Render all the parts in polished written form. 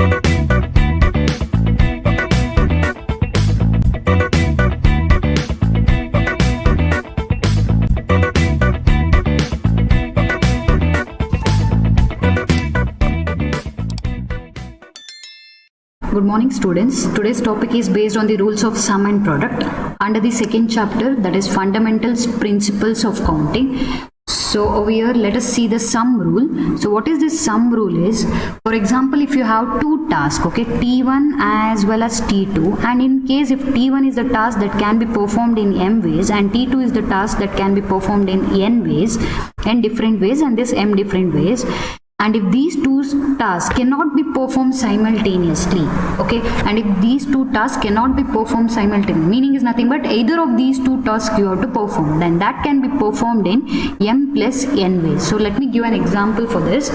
Good morning students. Today's topic is based on the rules of sum and product under the second chapter, that is fundamentals principles of counting. So over here let us see the sum rule. So what is this sum rule is, for example, if you have two tasks, okay, T1 as well as T2, and in case if T1 is the task that can be performed in m ways and T2 is the task that can be performed in n ways, n different ways, and this m different ways, and if these two tasks cannot be performed simultaneously, okay, and if these two tasks cannot be performed simultaneously, meaning is nothing but either of these two tasks you have to perform, then that can be performed in m plus n ways. So let me give an example for this.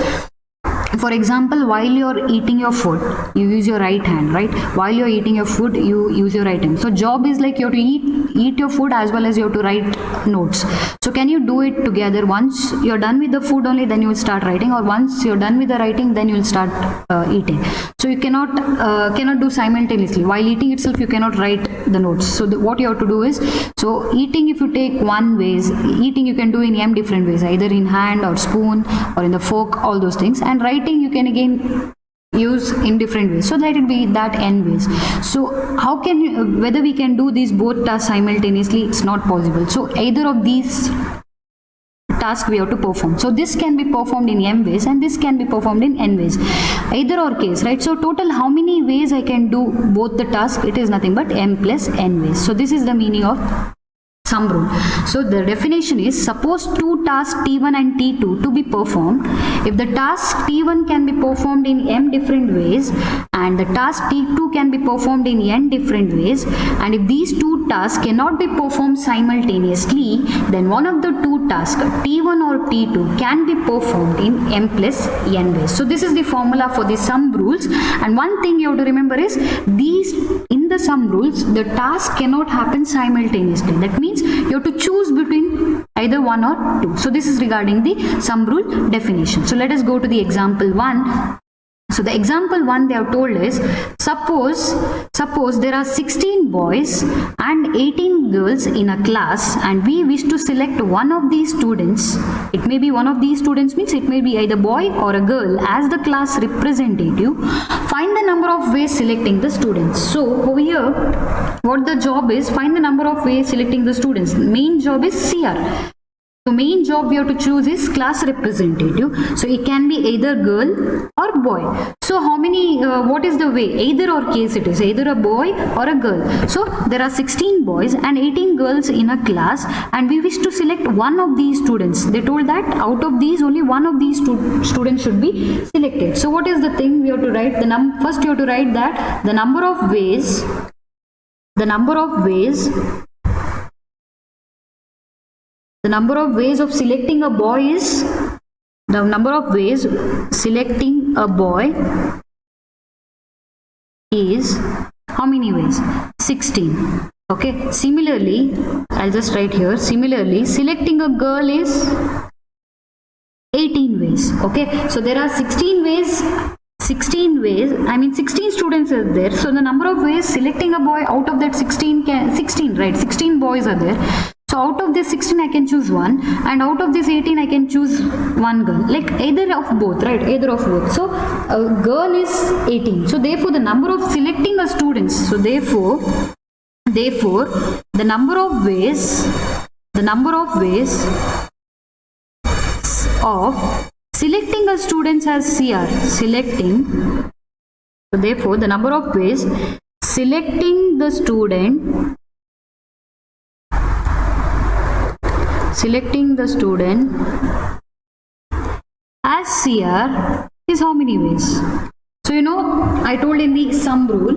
For example, while you're eating your food, you use your right hand, right? While you're eating your food, you use your right hand. So job is like you have to eat your food as well as you have to write notes. So can you do it together? Once you're done with the food only, then you will start writing, or once you're done with the writing, then you will start eating. So you cannot do simultaneously. While eating itself, you cannot write the notes. So what you have to do is, so eating, if you take one ways, eating you can do in m different ways, either in hand or spoon or in the fork, all those things, and writing you can again use in different ways, so let it be that n ways. So how can you, whether we can do these both tasks simultaneously? It's not possible. So either of these tasks we have to perform. So this can be performed in m ways and this can be performed in n ways, either or case, right? So total how many ways I can do both the tasks? It is nothing but m plus n ways. So this is the meaning of sum rule. So the definition is, suppose two tasks T1 and T2 to be performed. If the task T1 can be performed in m different ways and the task T2 can be performed in n different ways, and if these two tasks cannot be performed simultaneously, then one of the two tasks T1 or T2 can be performed in m plus n ways. So this is the formula for the sum rules, and one thing you have to remember is, these in the sum rules the task cannot happen simultaneously. That means you have to choose between either one or two. So this is regarding the sum rule definition. So let us go to the example 1. So the example 1 they have told is, suppose there are 16 boys and 18 girls in a class, and we wish to select one of these students. It may be one of these students, means it may be either boy or a girl, as the class representative. Find the number of ways selecting the students. So over here what the job is, find the number of ways selecting the students. Main job is CR. So main job we have to choose is class representative. So it can be either girl or boy. So how many, what is the way? Either or case it is, either a boy or a girl. So there are 16 boys and 18 girls in a class, and we wish to select one of these students. They told that out of these only one of these students should be selected. So what is the thing we have to write? First you have to write that the number of ways of selecting a boy is, the number of ways selecting a boy is how many ways? 16. Okay. Similarly, I'll just write here, similarly selecting a girl is 18 ways. Okay. So there are 16 ways, I mean 16 students are there. So the number of ways selecting a boy out of that 16 boys are there. So out of this 16 I can choose one, and out of this 18 I can choose one girl, like either of both, right? Either of both. So a girl is 18. So therefore the number of selecting a students, so therefore the number of ways of selecting a student as CR, selecting, so therefore the number of ways selecting the student as CR is how many ways? So you know, I told in the sum rule,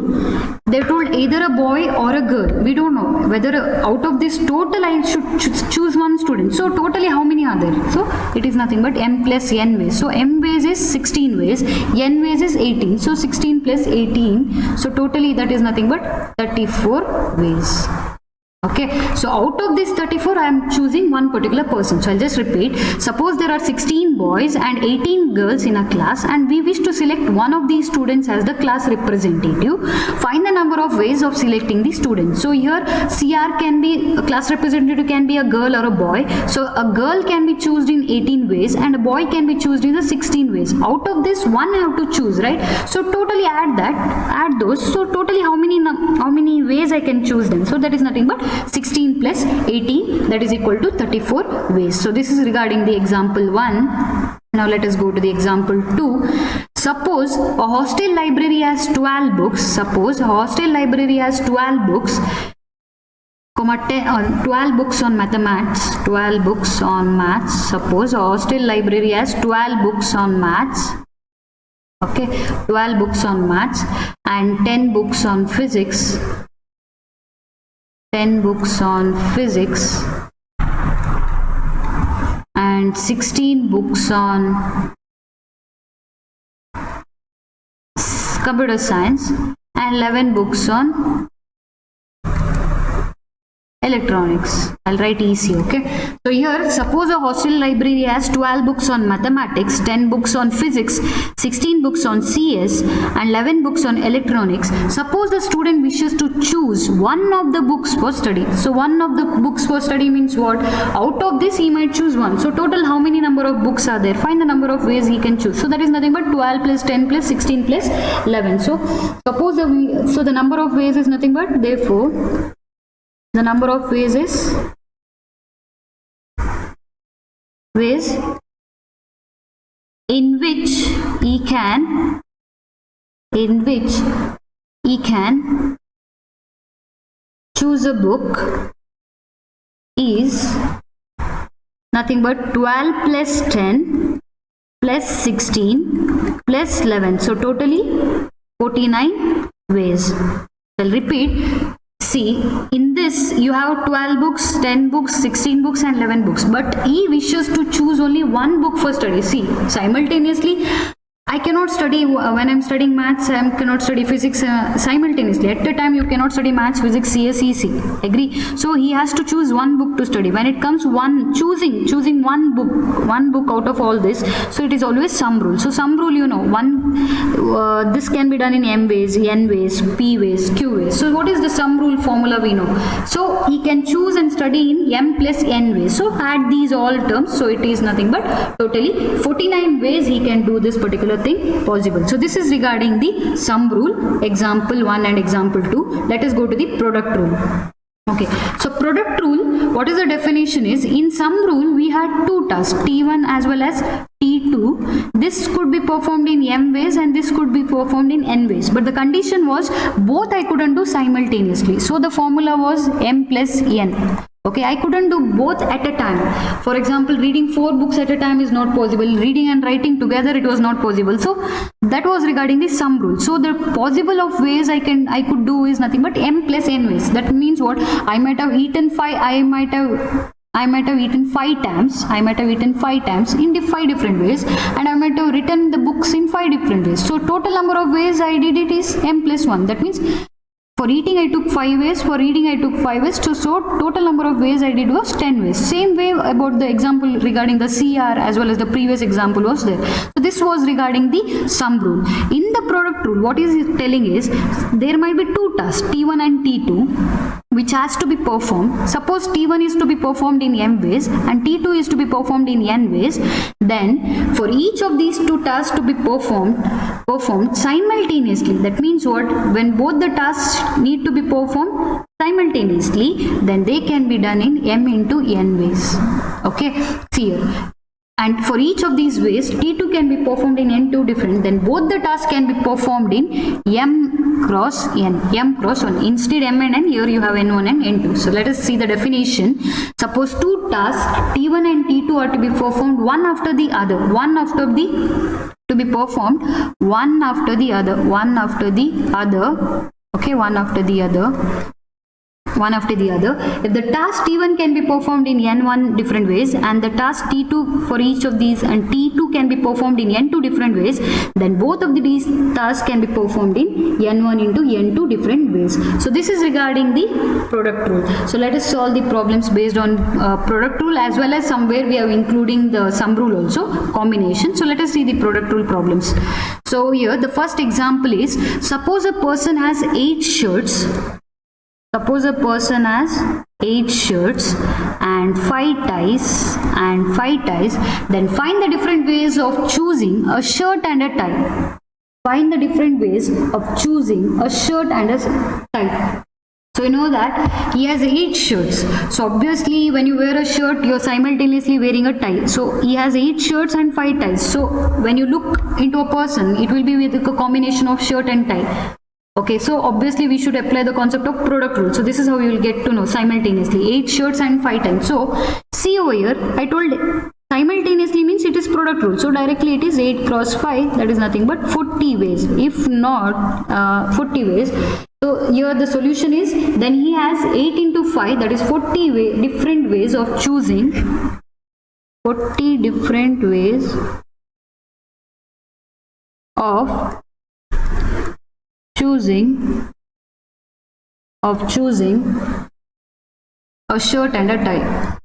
they told either a boy or a girl. We don't know whether out of this total I should choose one student. So totally how many are there? So it is nothing but m plus n ways. So m ways is 16 ways, n ways is 18. So 16 plus 18. So totally that is nothing but 34 ways. Okay, so out of this 34, I am choosing one particular person. So I'll just repeat. Suppose there are 16 boys and 18 girls in a class, and we wish to select one of these students as the class representative. Find the number of ways of selecting the student. So here CR can be, a class representative can be a girl or a boy. So a girl can be chosen in 18 ways and a boy can be chosen in the 16 ways. Out of this, one I have to choose, right? So totally add those. So totally how many ways I can choose them? So that is nothing but 16 plus 18, that is equal to 34 ways. So this is regarding the example 1. Now let us go to the example 2. Suppose a hostel library has 12 books. Suppose a hostel library has 12 books, 12 books on mathematics, 12 books on maths. Suppose a hostel library has 12 books on maths. Okay, 12 books on maths and 10 books on physics. 10 books on physics and 16 books on computer science and 11 books on electronics. I'll write EC, okay? So here, suppose a hostel library has 12 books on mathematics, 10 books on physics, 16 books on CS and 11 books on electronics. Suppose the student wishes to choose one of the books for study. So one of the books for study means what? Out of this he might choose one. So total how many number of books are there? Find the number of ways he can choose. So that is nothing but 12 plus 10 plus 16 plus 11. So suppose so the number of ways is nothing but, therefore the number of ways is ways in which he can choose a book is nothing but 12 plus 10 plus 16 plus 11. So totally 49 ways. I'll repeat. See, in this you have 12 books, 10 books, 16 books and 11 books. But he wishes to choose only one book for study. See, simultaneously, I cannot study, when I'm studying maths, I cannot study physics simultaneously. At a time, you cannot study maths, physics, CS, EC. Agree? So he has to choose one book to study. When it comes choosing one book out of all this, so it is always sum rule. So sum rule, you know, this can be done in M ways, N ways, P ways, Q ways. So what is the sum rule formula we know? So he can choose and study in M plus N ways. So add these all terms. So it is nothing but totally 49 ways he can do this particular thing possible. So this is regarding the sum rule, example 1 and example 2. Let us go to the product rule. Okay, so product rule, what is the definition is, in sum rule we had two tasks, T1 as well as T2. This could be performed in M ways and this could be performed in N ways, but the condition was both I couldn't do simultaneously. So the formula was M plus N. Okay, I couldn't do both at a time. For example, reading 4 books at a time is not possible. Reading and writing together, it was not possible. So that was regarding the sum rule. So the possible of ways I could do is nothing but M plus N ways. That means what? I might have eaten 5 times. I might have eaten 5 times in 5 different ways, and I might have written the books in 5 different ways. So total number of ways I did it is M plus 1. That means for eating I took 5 ways, for reading I took 5 ways, so total number of ways I did was 10 ways. Same way about the example regarding the CR as well as the previous example was there. So this was regarding the sum rule. In the product rule, what is it telling is, there might be two tasks, T1 and T2, which has to be performed. Suppose T1 is to be performed in M ways and T2 is to be performed in N ways, then for each of these two tasks to be performed simultaneously. That means what? When both the tasks need to be performed simultaneously, then they can be done in M into N ways. Okay, see here. And for each of these ways, T2 can be performed in N2 different, then both the tasks can be performed in M cross N, M cross 1. Instead M and N, here you have N1 and N2. So let us see the definition. Suppose two tasks, T1 and T2 are to be performed one after the other, to be performed one after the other, okay, one after the other. one after the other. If the task T1 can be performed in N1 different ways and the task T2 for each of these and T2 can be performed in N2 different ways, then both of these tasks can be performed in N1 into N2 different ways. So this is regarding the product rule. So let us solve the problems based on product rule, as well as somewhere we are including the sum rule also, combination. So let us see the product rule problems. So here the first example is, suppose a person has 8 shirts. Suppose a person has 8 shirts and 5 ties then find the different ways of choosing a shirt and a tie. Find the different ways of choosing a shirt and a tie. So you know that he has 8 shirts. So obviously when you wear a shirt, you're simultaneously wearing a tie. So he has 8 shirts and 5 ties. So when you look into a person, it will be with a combination of shirt and tie. Okay, so obviously we should apply the concept of product rule. So this is how you will get to know simultaneously 8 shirts and 5 ties. So see over here, I told simultaneously means it is product rule. So directly it is 8 cross 5, that is nothing but 40 ways. If not 40 ways. So here the solution is, then he has 8 into 5, that is 40 different ways of choosing. 40 different ways of choosing a shirt and a tie.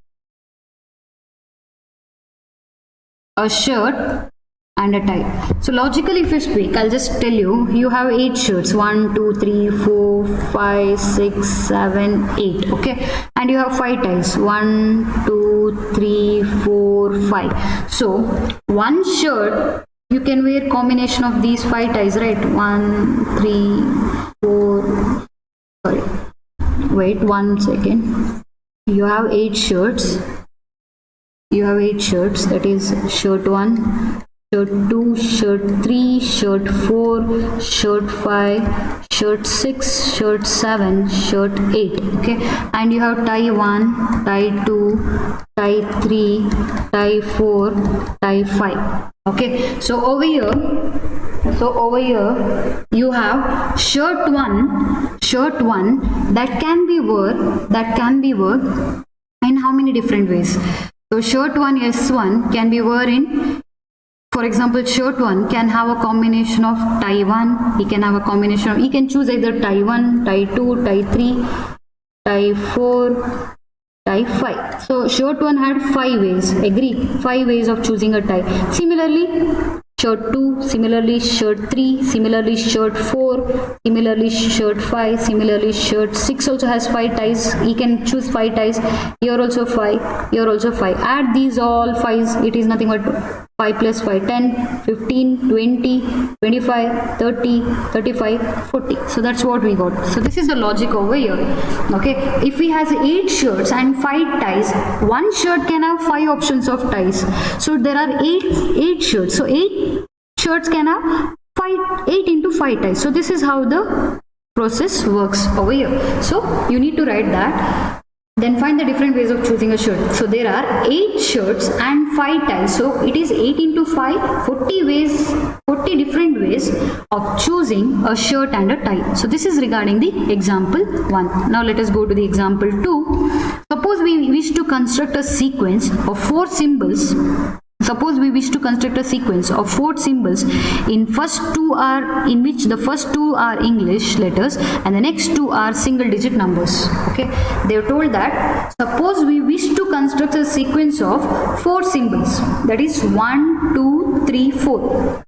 A shirt and a tie. So logically if you speak, I'll just tell you, you have 8 shirts, 1 2 3 4 5 6 7 8, okay, and you have 5 ties, 1 2 3 4 5. So one shirt you can wear combination of these 5 ties, right? 1 3 4, sorry, wait 1 second. You have 8 shirts. You have 8 shirts, that is shirt 1, shirt 2, shirt 3, shirt 4, shirt 5, shirt 6, shirt 7, shirt 8, okay, and you have tie 1, tie 2, tie 3, tie 4, tie 5, okay. So over here you have shirt 1 that can be worn in how many different ways. So shirt 1 S1 can be worn in, for example, shirt 1 can have a combination of tie 1, he can have a combination of, he can choose either tie 1, tie 2, tie 3, tie 4, tie 5. So shirt 1 had 5 ways, agree, 5 ways of choosing a tie. Similarly shirt 2, similarly shirt 3, similarly shirt 4, similarly shirt 5, similarly shirt 6 also has 5 ties, he can choose 5 ties, here also 5, here also 5. Add these all 5s, it is nothing but 5 plus 5, 10, 15, 20, 25, 30, 35, 40. So that's what we got. So this is the logic over here. Okay, if he has 8 shirts and 5 ties, one shirt can have 5 options of ties. So there are 8 shirts. So 8 shirts can have 8 into 5 ties. So this is how the process works over here. So you need to write that. Then find the different ways of choosing a shirt. So there are 8 shirts and 5 ties. So it is 8 into 5, 40 ways, 40 different ways of choosing a shirt and a tie. So this is regarding the example 1. Now let us go to the example 2. Suppose we wish to construct a sequence of 4 symbols. Suppose we wish to construct a sequence of 4 symbols in which the first 2 are English letters and the next 2 are single digit numbers. Okay, they are told that suppose we wish to construct a sequence of 4 symbols, that is 1 2 3 4.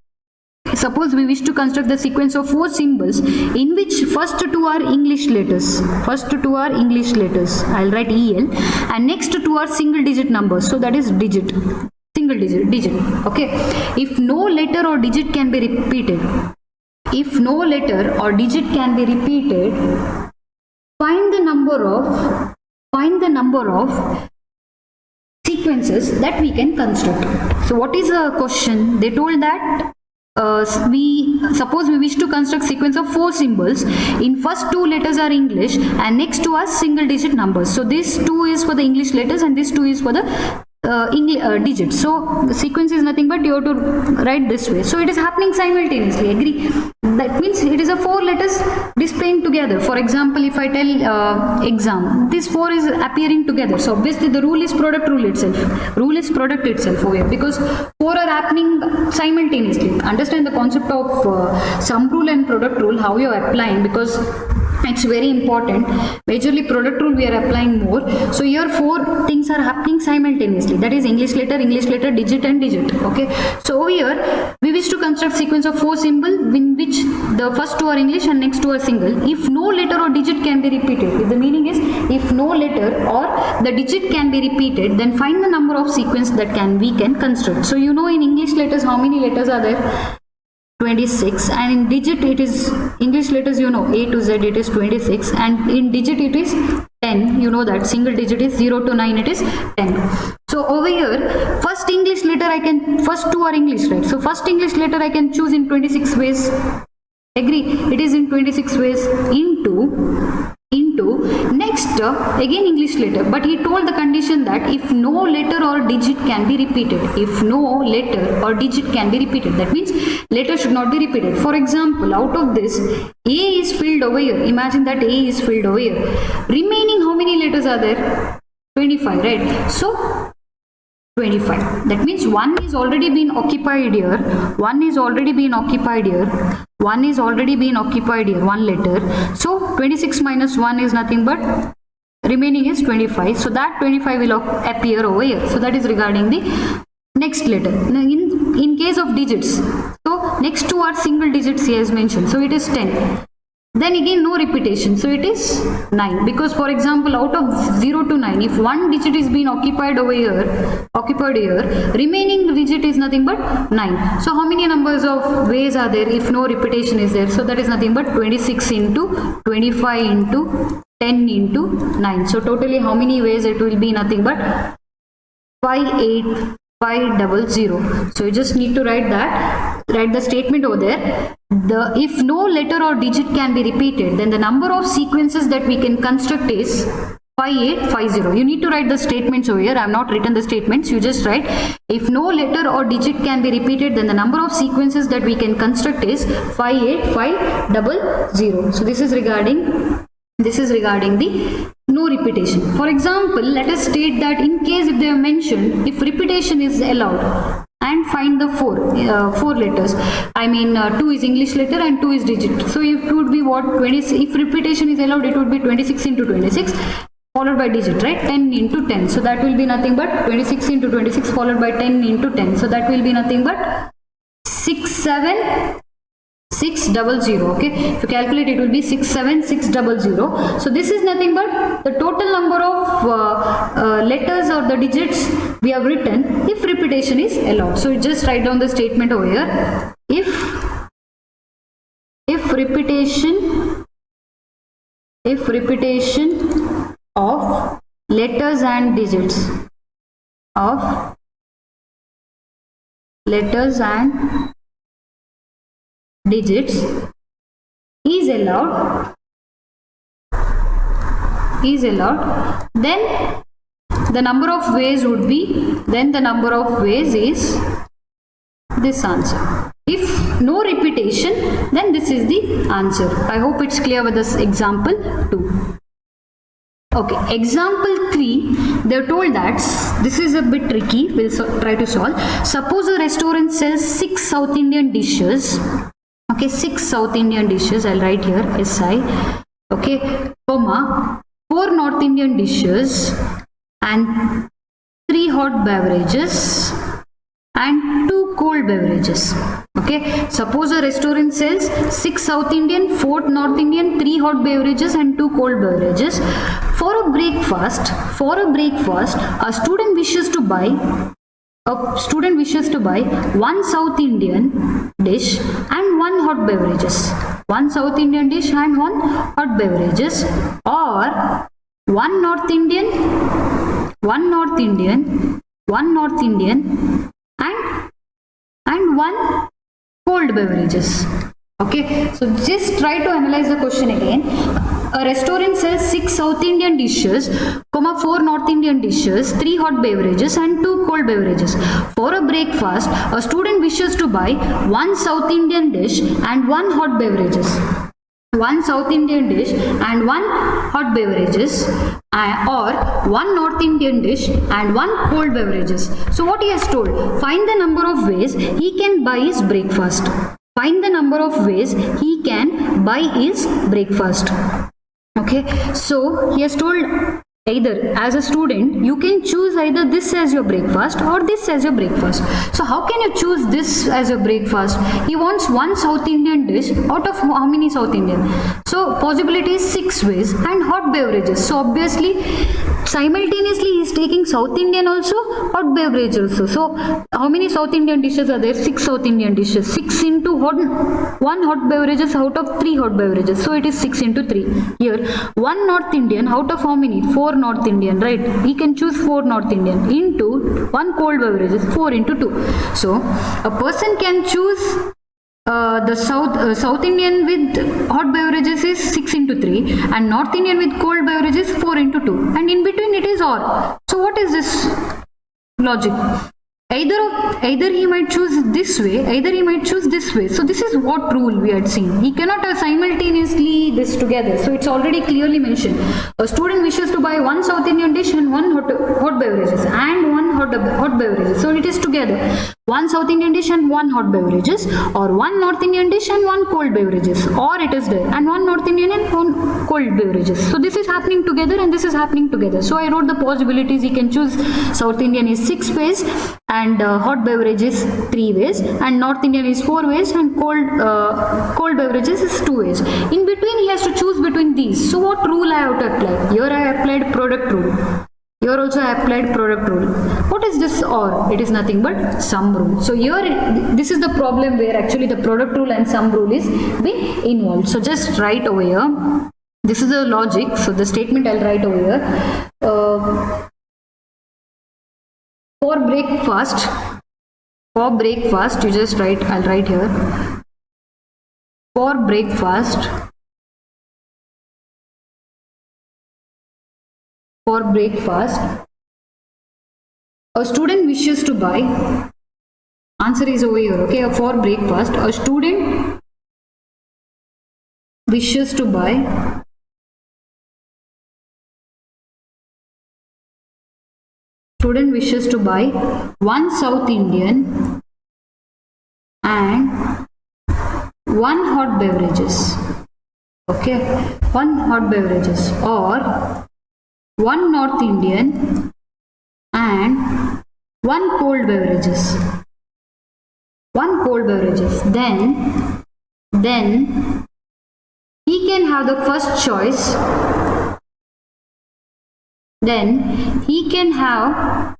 Suppose we wish to construct the sequence of 4 symbols in which first 2 are English letters. First 2 are English letters. I'll write EL, and next 2 are single digit numbers. So that is digit. Single digit. Okay. If no letter or digit can be repeated, find the number of sequences that we can construct. So what is the question? They told that suppose we wish to construct sequence of 4 symbols in first 2 letters are English and next 2 are single digit numbers. So this 2 is for the English letters and this 2 is for the digits. So the sequence is nothing but you have to write this way. So it is happening simultaneously, agree. That means it is a 4 letters displaying together. For example, if I tell exam, this 4 is appearing together. So obviously the rule is product rule itself. Rule is product itself over here because 4 are happening simultaneously. Understand the concept of sum rule and product rule, how you are applying, because it's very important. Majorly product rule we are applying more. So here 4 things are happening simultaneously. That is English letter, digit and digit. Okay. So over here we wish to construct sequence of 4 symbols in which the first 2 are English and next 2 are single. If no letter or digit can be repeated. If the meaning is if no letter or the digit can be repeated, then find the number of sequence that we can construct. So you know in English letters how many letters are there? 26, and in digit it is English letters, you know, A to Z it is 26, and in digit it is 10. You know that single digit is 0 to 9, it is 10. So over here first English letter first 2 are English, right? So first English letter I can choose in 26 ways. Agree? It is in 26 ways into next again English letter, but he told the condition that if no letter or digit can be repeated. If no letter or digit can be repeated, that means letter should not be repeated. For example, out of this A is filled over here. Imagine that A is filled over here. Remaining how many letters are there? 25, right? So 25. That means 1 is already been occupied here. 1 is already been occupied here. 1 is already been occupied here. 1 letter. So 26 minus 1 is nothing but remaining is 25. So that 25 will appear over here. So that is regarding the next letter. Now in case of digits, so next 2 are single digits here as mentioned. So it is 10. Then again no repetition, so it is 9, because for example out of 0 to 9 if one digit is being occupied over here, remaining digit is nothing but 9. So how many numbers of ways are there if no repetition is there? So that is nothing but 26 into 25 into 10 into 9. So totally how many ways? It will be nothing but 58500. So you just need to write the statement over there. If no letter or digit can be repeated, then the number of sequences that we can construct is 5850. You need to write the statements over here. I have not written the statements. You just write if no letter or digit can be repeated, then the number of sequences that we can construct is 58500. So this is regarding the no repetition. For example, let us state that in case if they have mentioned if repetition is allowed, and find the 4 letters. I mean 2 is English letter and 2 is digit. So it would be what? 20. If repetition is allowed, it would be 26 into 26 followed by digit, right? 10 into 10. So that will be nothing but 26 into 26 followed by 10 into 10. So that will be nothing but 67600. Okay, if you calculate, it will be 67600. So this is nothing but the total number of letters or the digits we have written if repetition is allowed. So you just write down the statement over here. If repetition of letters and digits is allowed, then the number of ways would be, is this answer. If no repetition, then this is the answer. I hope it's clear with this example 2. Okay, example 3, they're told that this is a bit tricky. We'll try to solve. Suppose a restaurant sells 6 South Indian dishes. Okay, 6 South Indian dishes. I'll write here SI. Okay, comma 4 North Indian dishes and 3 hot beverages and 2 cold beverages. Okay, suppose a restaurant sells 6 South Indian, 4 North Indian, 3 hot beverages and 2 cold beverages. For a breakfast, a student wishes to buy 1 South Indian dish and 1 hot beverages. 1 South Indian dish and 1 hot beverages, or 1 North Indian and 1 cold beverages. Okay, so just try to analyze the question again. A restaurant sells 6 South Indian dishes, 4 North Indian dishes, 3 hot beverages and 2 cold beverages. For a breakfast, a student wishes to buy 1 South Indian dish and 1 hot beverages. 1 South Indian dish and 1 hot beverages, or 1 North Indian dish and 1 cold beverages. So what he has told, find the number of ways he can buy his breakfast. Find the number of ways he can buy his breakfast. Okay, so he has told either as a student you can choose either this as your breakfast or this as your breakfast. So how can you choose this as your breakfast? He wants 1 South Indian dish out of how many South Indian? So possibility is 6 ways and hot beverages. So obviously simultaneously he is taking South Indian also, hot beverage also. So how many South Indian dishes are there? 6 South Indian dishes. 6 into 1 hot beverages out of 3 hot beverages. So it is 6 into 3. Here 1 North Indian out of how many? 4 North Indian, right? We can choose 4 North Indian into 1 cold beverages, 4 into 2. So a person can choose the South Indian with hot beverages is 6 into 3 and North Indian with cold beverages 4 into 2, and in between it is OR. So what is this logic? Either he might choose this way, either he might choose this way. So this is what rule we had seen. He cannot have simultaneously this together. So it's already clearly mentioned. A student wishes to buy 1 South Indian dish and 1 hot beverages and 1 hot beverages. So it is together. 1 South Indian dish and 1 hot beverages, or 1 North Indian dish and 1 cold beverages, or it is there, and 1 North Indian and 1 cold beverages. So this is happening together and this is happening together. So I wrote the possibilities. He can choose South Indian is 6 ways and hot beverages 3 ways, and North Indian is 4 ways and cold beverages is 2 ways. In between he has to choose between these. So what rule I have to apply? Here I applied product rule. Here also I applied product rule. What is this OR? It is nothing but sum rule. So here this is the problem where actually the product rule and sum rule is being involved. So just write over here. This is the logic. So the statement I'll write over here. For breakfast you just write, I'll write here. For breakfast, a student wishes to buy, answer is over here, okay? For breakfast, a student wishes to buy 1 South Indian and 1 hot beverages, okay? 1 hot beverages, or 1 North Indian and 1 cold beverages. 1 cold beverages. Then he can have the first choice. Then he can have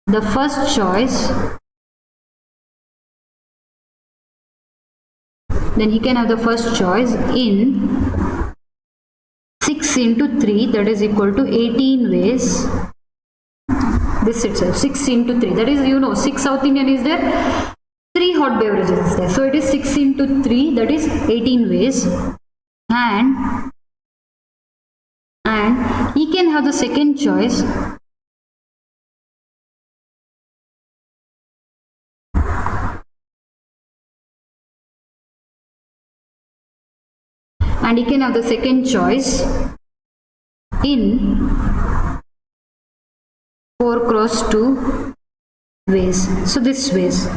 the first choice. In 6 into 3, that is equal to 18 ways. This itself, 6 into 3, that is, 6 South Indian is there, 3 hot beverages is there. So it is 6 into 3, that is 18 ways. And he can have the second choice. And he can have the second choice in 4x2 ways. So this ways,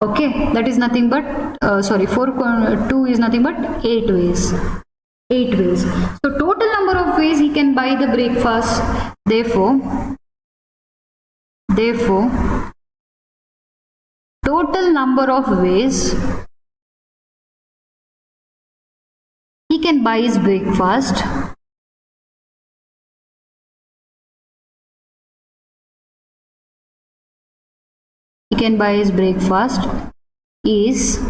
okay, that is nothing but 4x2 is nothing but 8 ways. 8 ways. So total number of ways he can buy the breakfast. Therefore total number of ways he can buy his breakfast is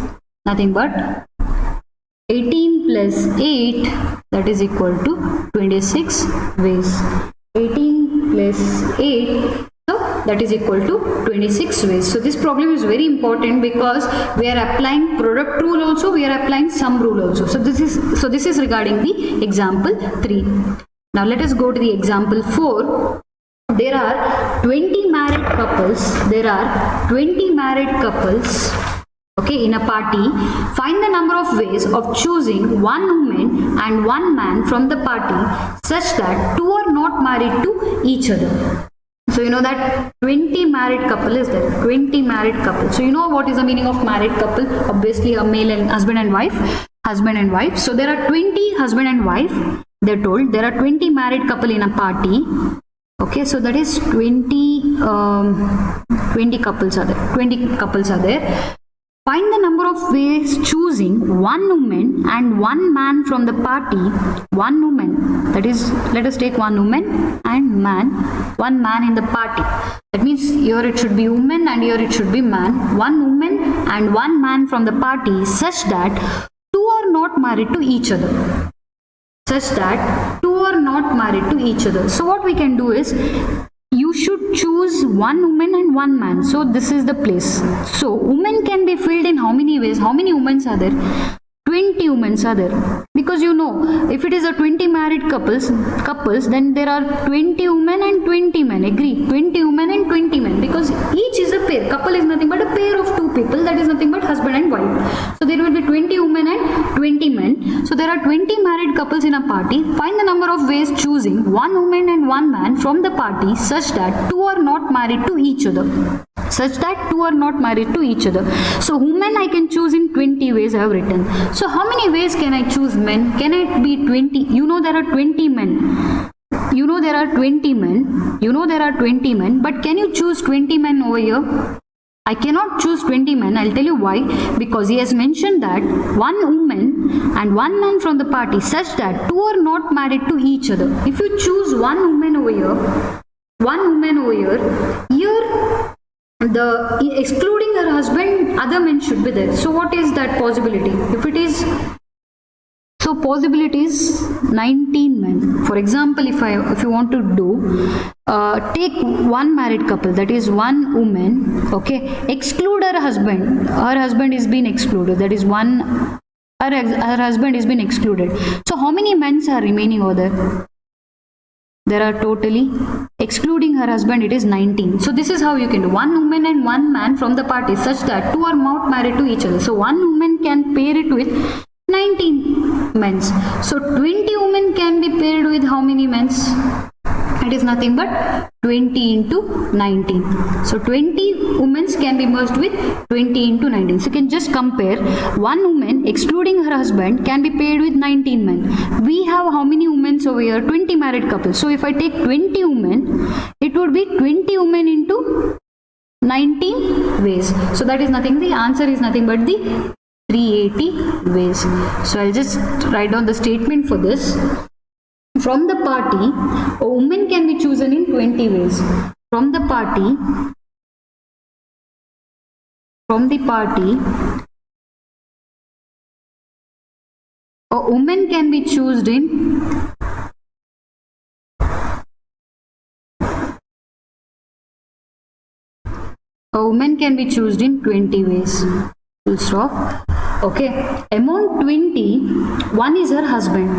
nothing but 18 plus 8, that is equal to 26 ways. 18 plus 8, so that is equal to 26 ways. So this problem is very important because we are applying product rule also, we are applying sum rule also. So this is regarding the example 3. Now let us go to the example 4. There are 20 married couples. Okay, in a party. Find the number of ways of choosing one woman and one man from the party such that two are not married to each other. So you know that 20 married couple is there. 20 married couple. So you know what is the meaning of married couple? Obviously a male and husband and wife. So there are 20 husband and wife. They're told there are 20 married couple in a party. Okay, so that is 20 couples are there. Find the number of ways choosing one woman and one man from the party. One woman, that is, let us take one woman and one man in the party. That means here it should be woman and here it should be man. One woman and one man from the party such that two are not married to each other. So what we can do is, you should choose one woman and one man. So this is the place. So women can be filled in how many ways? How many women are there? 20 women are there. Because you know, if it is a 20 married couples, then there are 20 women and 20 men. Agree? 20 women and 20 men. Because each is a pair. Couple is nothing but a pair of two people. That is nothing but husband and wife. So there will be 20 women and 20 men. So there are 20 married couples in a party. Find the number of ways choosing one woman and one man from the party such that two are not married to each other. So women I can choose in 20 ways I have written. So how many ways can I choose men? Can it be 20? You know there are 20 men. But can you choose 20 men over here? I cannot choose 20 men. I'll tell you why. Because he has mentioned that one woman and one man from the party such that two are not married to each other. If you choose one woman over here, here the excluding her husband, other men should be there. So what is that possibility? If it is, so possibility is 19 men. For example, if you want to do, take one married couple, that is one woman, okay, exclude her husband. Her husband is being excluded. That is one, her husband is being excluded. So how many men are remaining over there? There are totally, excluding her husband, it is 19. So this is how you can do. One woman and one man from the party such that two are not married to each other. So one woman can pair it with 19 men. So 20 women can be paired with how many men? It is nothing but 20 into 19. So 20 women can be merged with 20 into 19. So you can just compare. One woman excluding her husband can be paired with 19 men. We have how many women over here? 20 married couples. So if I take 20 women, it would be 20 women into 19 ways. So that is nothing. The answer is nothing but the 380 ways. So I'll just write down the statement for this. From the party, a woman can be chosen in 20 ways. From the party, a woman can be chosen in A woman can be chosen in 20 ways. Full stop. Okay. Among 20, one is her husband.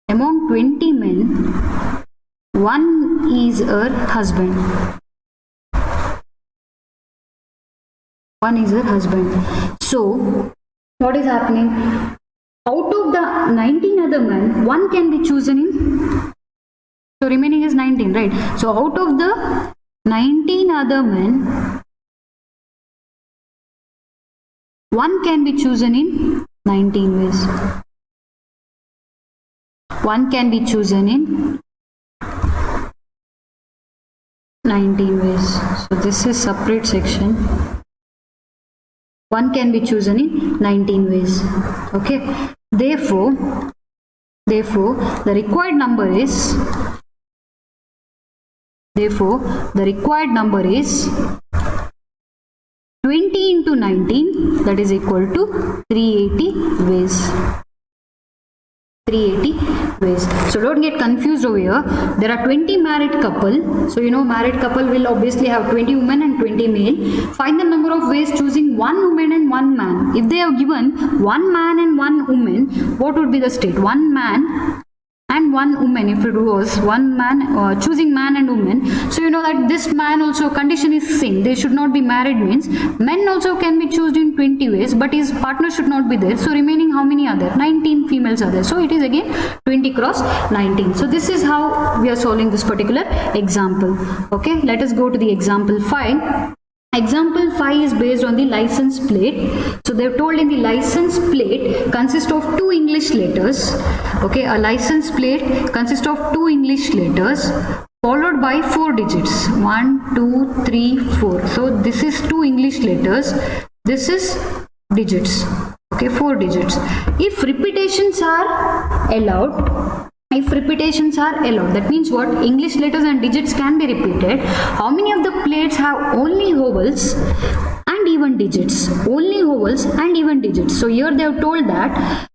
Among 20 men, one is her husband. One is her husband. So, what is happening? Out of the 19 other men, one can be chosen in. So, remaining is 19, right? So, out of the 19 other men, one can be chosen in 19 ways. One can be chosen in 19 ways. So, this is separate section. One can be chosen in 19 ways. Okay. Therefore, the required number is 20 into 19, that is equal to 380 ways. 380 ways. So don't get confused over here. There are 20 married couple. So you know married couple will obviously have 20 women and 20 male. Find the number of ways choosing one woman and one man. If they have given one man and one woman, what would be the state? One man and one woman. If it was one man choosing man and woman, so you know that this man also condition is same, they should not be married, means men also can be chosen in 20 ways, but his partner should not be there. So remaining how many are there? 19 females are there. So it is again 20 cross 19. So this is how we are solving this particular example. Okay, let us go to the example 5. Example 5 is based on the license plate. So they have told in the license plate consists of two English letters. Okay, a license plate consists of two English letters followed by 4 digits. 1, 2, 3, 4. So this is two English letters. This is digits. Okay, 4 digits. If repetitions are allowed, that means what? English letters and digits can be repeated. How many of the plates have only vowels and even digits? Only vowels and even digits. So here they have told that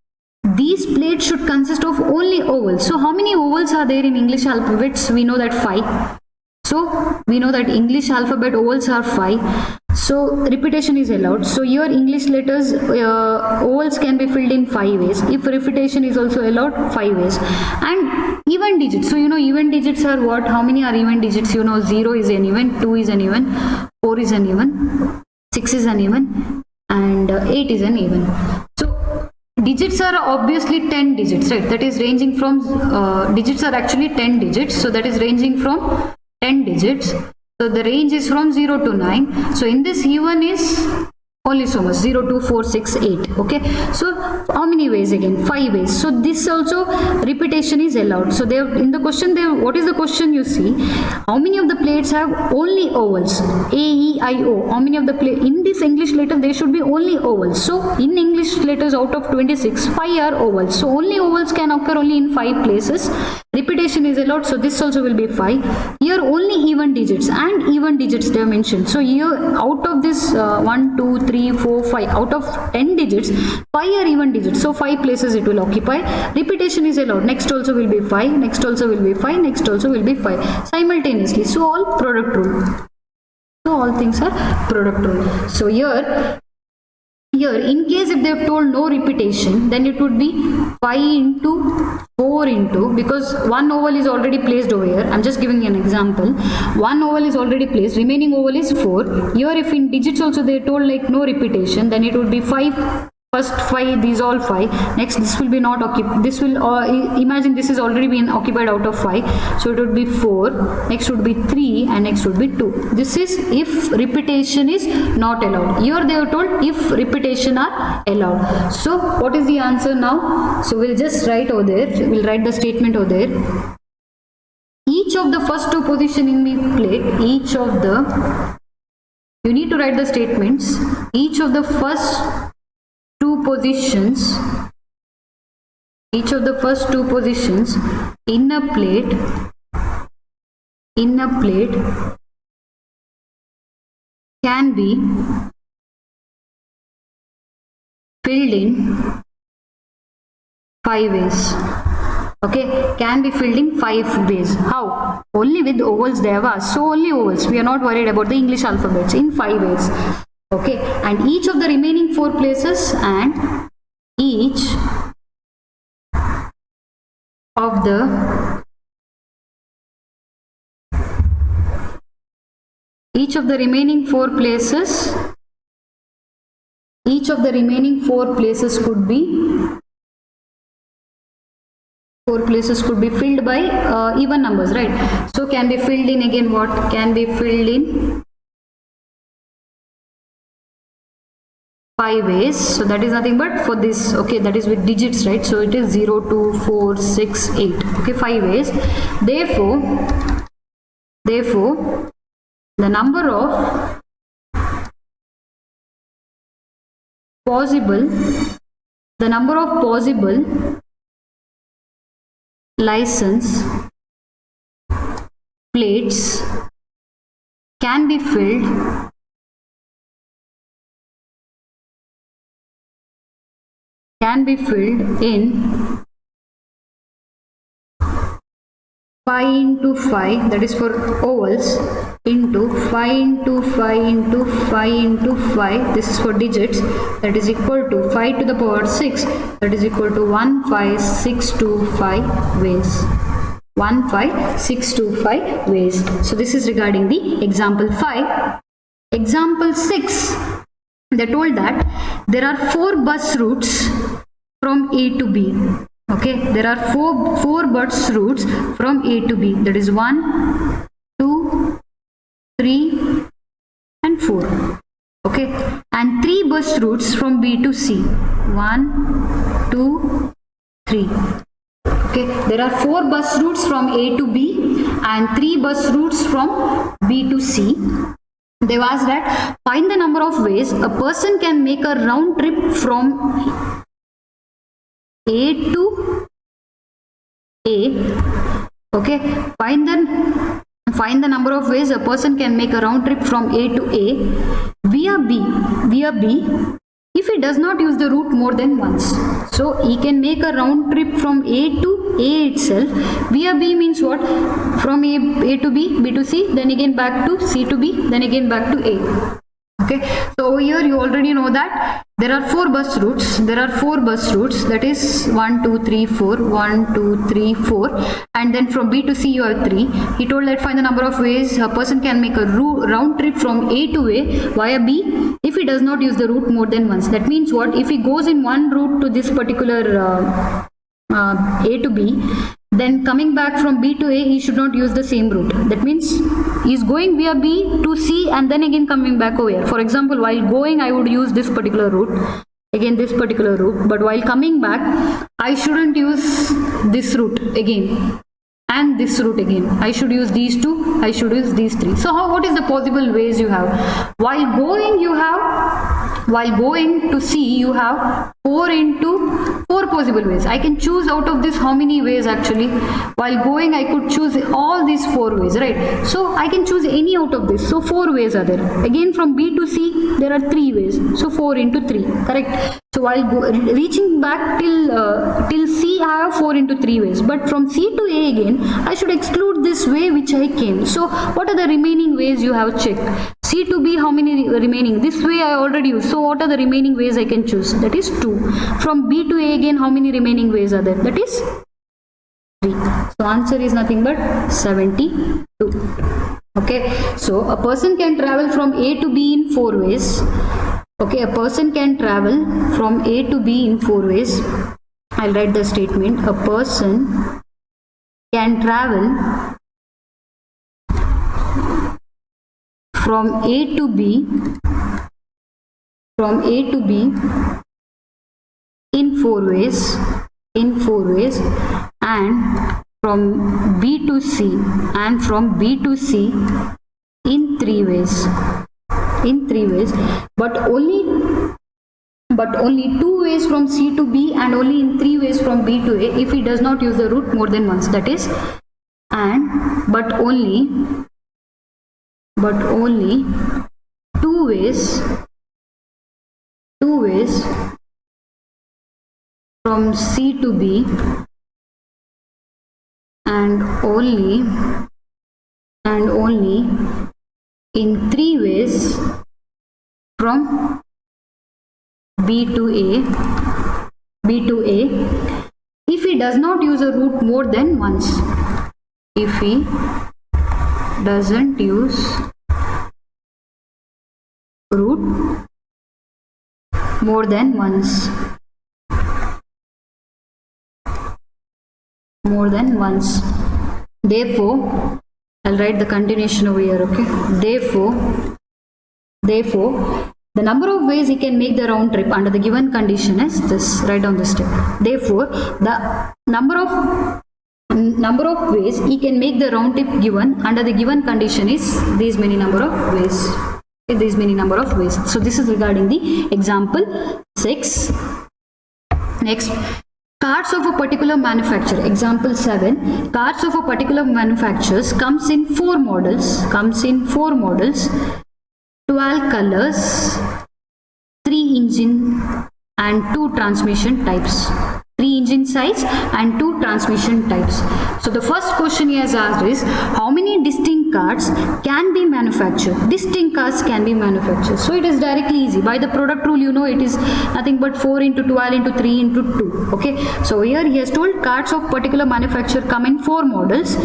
these plates should consist of only vowels. So how many vowels are there in English alphabets? We know that 5. So we know that English alphabet vowels are 5. So repetition is allowed. So your English letters vowels can be filled in 5 ways. If repetition is also allowed, 5 ways. And even digits. So you know even digits are what? How many are even digits? You know 0 is an even, 2 is an even, 4 is an even, 6 is an even, and 8 is an even. So digits are obviously 10 digits, right? That is ranging from digits are actually 10 digits. So that is ranging from 10 digits. So the range is from 0 to 9. So in this even is only so much, 0, 2, 4, 6, 8. Okay. So how many ways again? 5 ways. So this also repetition is allowed. So they have, in the question, what is the question you see? How many of the plates have only vowels? A, E, I, O. How many of the in this English letter there should be only vowels. So in English letters out of 26, 5 are vowels. So only vowels can occur only in 5 places. Repetition is allowed. So this also will be 5. Here only even digits, and even digits they have mentioned. So here out of this 1, 2, 3, 4, 5, out of 10 digits, 5 are even digits. So 5 places it will occupy. Repetition is allowed. Next also will be 5. Next also will be 5. Next also will be 5 simultaneously. So all product rule. So all things are product rule. So here in case if they have told no repetition, then it would be 5 into 4 into, because one vowel is already placed over here. I'm just giving you an example. One vowel is already placed, remaining vowel is 4. Here if in digits also they told like no repetition, then it would be 5. First 5, these all 5. Next this will be not occupied. This will imagine this is already been occupied out of 5. So it would be 4. Next would be 3, and next would be 2. This is if repetition is not allowed. Here they are told if repetition are allowed. So what is the answer now? So we'll just write over there. We'll write the statement over there. Each of the first 2 position in the plate, you need to write the statements. Each of the first 2 positions, in a plate can be filled in 5 ways. Okay, can be filled in 5 ways. How? Only with vowels they have asked. So only vowels. We are not worried about the English alphabets. In 5 ways. Okay, and each of the remaining 4 places, and each of the remaining 4 places, could be filled by even numbers, right? So can be filled in again what? Can be filled in 5 ways. So that is nothing but for this. Okay, that is with digits, right? So it is 0, 2, 4, 6, 8. Okay, 5 ways. Therefore, the number of possible license plates can be filled in 5 into 5, that is for ovals, into 5 into 5 into 5 into 5, this is for digits, that is equal to 5 to the power 6, that is equal to 15625 ways. 15625 ways. So this is regarding the example 5. Example 6, they told that there are 4 bus routes from A to B. Okay, there are four bus routes from A to B, that is 1, 2, 3 and 4. Okay, and 3 bus routes from B to C, 1, 2, 3. Okay, there are 4 bus routes from A to B and 3 bus routes from B to C. They asked that find the number of ways a person can make a round trip from A to A. Okay, find the number of ways a person can make a round trip from A to A via B if he does not use the route more than once. So he can make a round trip from A to A itself. Via B means what? From A to B, B to C, then again back to C to B, then again back to A. Okay, so over here you already know that there are 4 bus routes. There are 4 bus routes, that is 1, 2, 3, 4, 1, 2, 3, 4, and then from B to C you have 3. He told that find the number of ways a person can make a round trip from A to A via B if he does not use the route more than once. That means what? If he goes in one route to this particular A to B, then coming back from B to A, he should not use the same route. That means he is going via B to C and then again coming back over here. For example, while going, I would use this particular route, again this particular route, but while coming back, I shouldn't use this route again and this route again. I should use these 2, I should use these 3. So what is the possible ways you have? While going to C, you have 4 possible ways. I can choose out of this how many ways actually. While going, I could choose all these 4 ways, right? So I can choose any out of this. So 4 ways are there. Again from B to C, there are 3 ways. So 4 into 3, correct? So while reaching back till C, I have 4 into 3 ways. But from C to A again, I should exclude this way which I came. So what are the remaining ways you have checked? C to B, how many remaining? This way I already used. So what are the remaining ways I can choose? That is 2. From B to A again, how many remaining ways are there? That is 3. So answer is nothing but 72. Okay. So a person can travel from A to B in 4 ways. Okay, a person can travel from A to B in 4 ways. I'll write the statement. A person can travel from A to B in 4 ways, and from B to C in 3 ways, but only 2 ways from C to B and only in 3 ways from B to A if he does not use the route more than once. That is, but only 2 ways from C to B and only in 3 ways from B to A if he does not use a route more than once. If he doesn't use route more than once. Therefore, I'll write the continuation over here, okay? Therefore, the number of ways he can make the round trip under the given condition is this. Write down this step. Therefore, the number of ways he can make the round trip given under the given condition is these many number of ways. So this is regarding the example 6. Next, cards of a particular manufacturer. Example 7. Cards of a particular manufacturer comes in 4 models. 12 colors, 3 engine and 2 transmission types. 3 engine engine size and 2 transmission types. So the first question he has asked is, how many distinct cars can be manufactured? Distinct cars can be manufactured. So it is directly easy. By the product rule, you know, it is nothing but 4 into 12 into 3 into 2. Okay. So here he has told cars of particular manufacturer come in 4 models,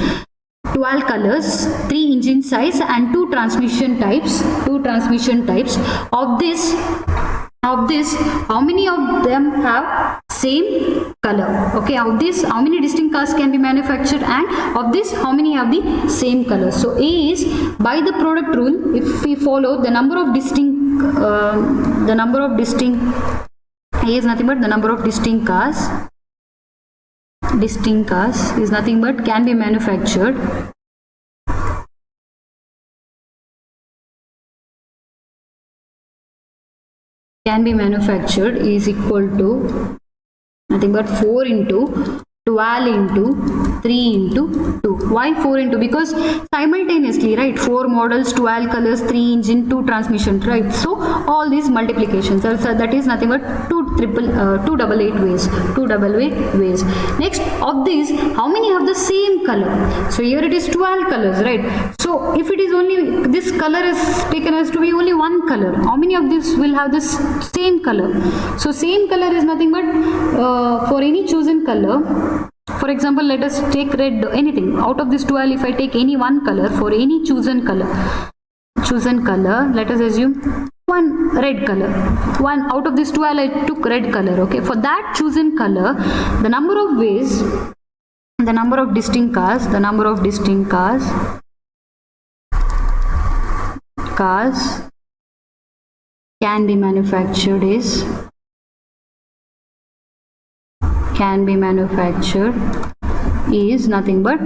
12 colors, 3 engine size and 2 transmission types. Of this, how many of them have same color? Okay, of this, how many distinct cars can be manufactured, and of this, how many have the same color? So A is, by the product rule, if we follow the number of distinct, A is nothing but the number of distinct cars is nothing but can be manufactured is equal to nothing but 4 into 12 into 3 into 2. Why 4 into? Because simultaneously, right, 4 models, 12 colors, 3 engine, 2 transmission, right? So all these multiplications, that is nothing but 288 ways. Next, of these, how many have the same color? So here it is 12 colors, right? So if it is only this color is taken as to be only one color, how many of these will have this same color? So same color is nothing but for any chosen color. For example, let us take red, anything. Out of this 12, if I take any one color, for any chosen color, let us assume one red color. One out of this 12, I took red color. Okay, for that chosen color, the number of ways, the number of distinct cars can be manufactured is nothing but,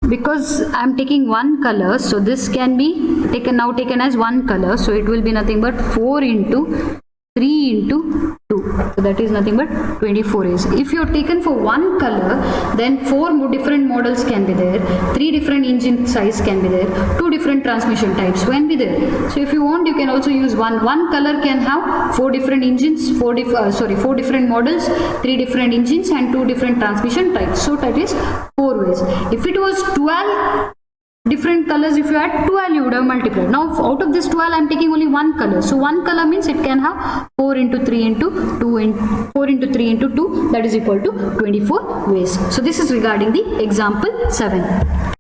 because I am taking one color, so this can be taken as one color, so it will be nothing but 4 into 3 into 2, so that is nothing but 24 is. If you are taken for one color, then 4 different models can be there, 3 different engine size can be there, 2 different transmission types can be there. So if you want, you can also use one color can have 4 different engines, 4 different models, 3 different engines and 2 different transmission types. So that is 4 ways. If it was 12 different colors, if you add 12, you would have multiplied. Now out of this 12, I am taking only one color. So one color means it can have 4 into 3 into 2 and 4 into 3 into 2, that is equal to 24 ways. So this is regarding the example 7.